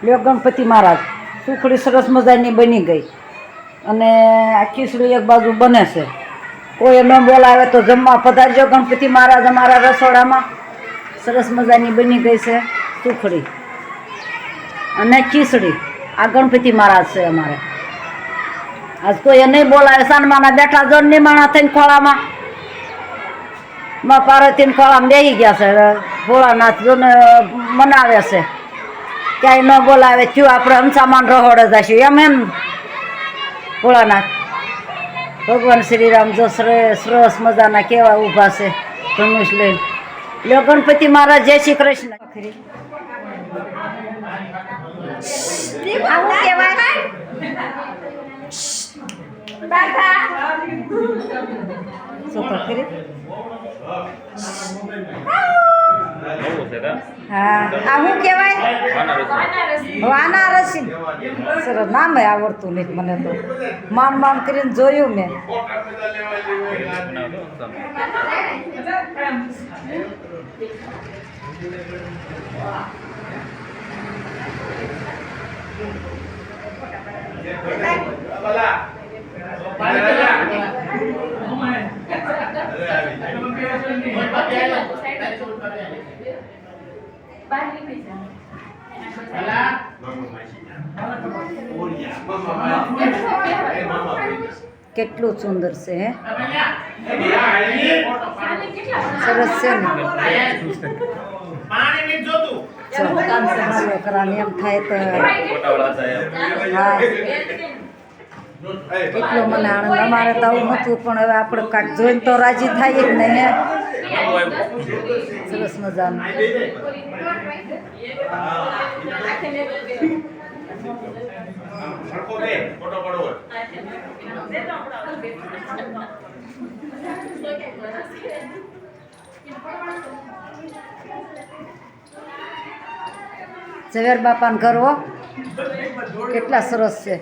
લ્યો ગણપતિ મહારાજ સુખડી સરસ મજાની બની ગઈ અને આ ખીચડી એક બાજુ બને છે. કોઈ ન બોલાવે તો જમવા પધારજો ગણપતિ મહારાજ અમારા રસોડામાં. સરસ મજાની બની ગઈ છે સુખડી અને ખીચડી. આ ગણપતિ મહારાજ છે અમારે. આજ કોઈ નહીં બોલાવે સાનમાના બેઠા જો નિમાણા થઈને ખોળામાં માં પાર્વતીને ખોળામાં બેસી ગયા છે. ભોળાનાથ જોને મનાવે છે. ક્યાંય ન બોલાવે થયું આપણે હંસામાન રહોડે જઈશું એમ ભોળાનાથ. ભગવાન શ્રીરામ જો સરસ મજાના કેવા ઊભા છે ધનુષ લઈને. લ્યો ગણપતિ મહારાજ જય શ્રી કૃષ્ણ. આવું કહેવાય હા આવું કહેવાય વાનારસી. સરસ નામ આવડતું નહીં મને તો. મામ મામ કરીને જોયું મેં. કેટલું સુંદર છે હે. સરસ છે ને. છોકરાને એમ થાય તો હા કેટલો મને આનંદ. અમારે તો આવું નહોતું પણ હવે આપણે કાંઈક જોઈને તો રાજી થાય જ નહીં હે. સરસ મજાનું. ઝવેર બાપાને ઘર હો કેટલા સરસ છે.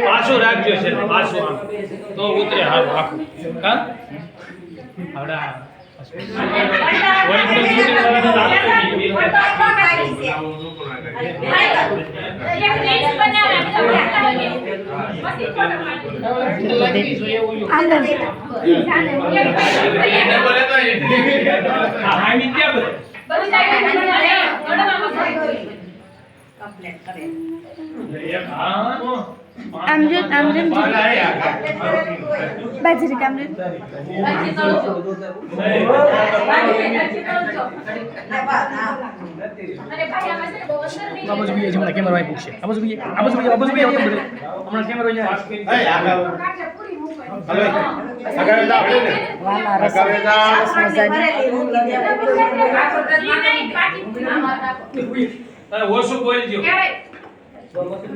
પાછું રાખજો છે પાછું તો ઉતરે હારું આખું કા આવડા Amrit Bajri Kamrit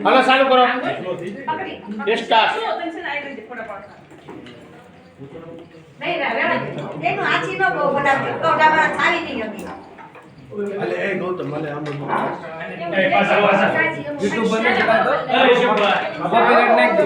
હલો ચાલુ કરો સ્ટાર્ટ એનું આછી નો બહુ બનાવજો તો ડાબા છાવી નહીં હતી. અલે એ ગૌતમ મને આમ એ પાછા યુટ્યુબ બંધ છે તો એ શુભા કોપીરાઈટ નાખ દે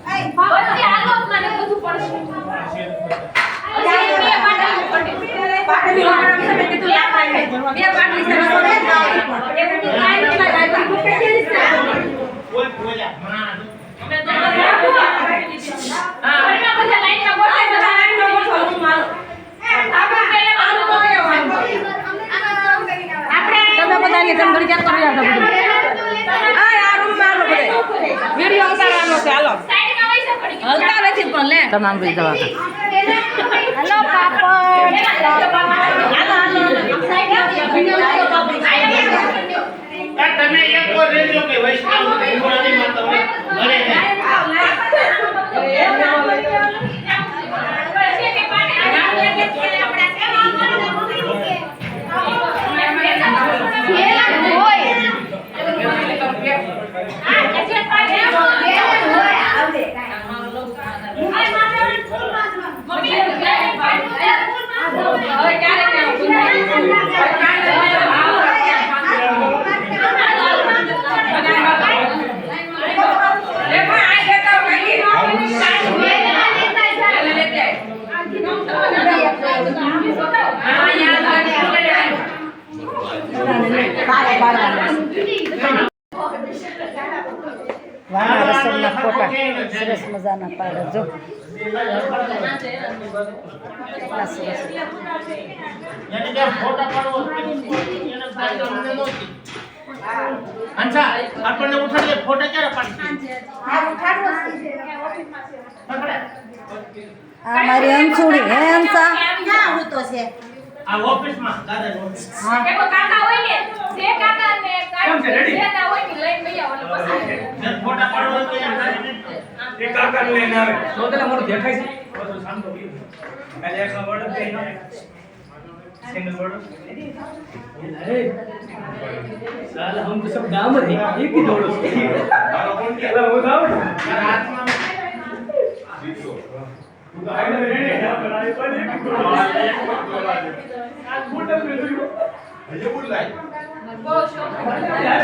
Hey, તમામ બધી દવા હલો પાપડ તમે એક વાર રેજો કે વૈષ્ણવ ભગવાનની માં તમને મળે વાના રસમના ફોટા સરસ મજાના પાડે જો કેટલા સરસ એને જે ફોટા પાડવો એને ભાઈ અમને નહોતી અંસા આપણને ઉઠાડીએ ફોટા ક્યારે પાડશે આ મારી અંશુડી હે અંસા આ ઓફિસમાં દાદા ઓફિસ ફોટા પાડવો તો એ કાકા લઈને આવે તો તેલા મોટું દેખાય છે બધું શાંત થઈ કાલે એક વર્ડ દે सिंगल वर्ड अरे साला हम तो सब गांव में एक ही दौड़ो अरे वो गांव रात में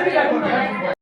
आज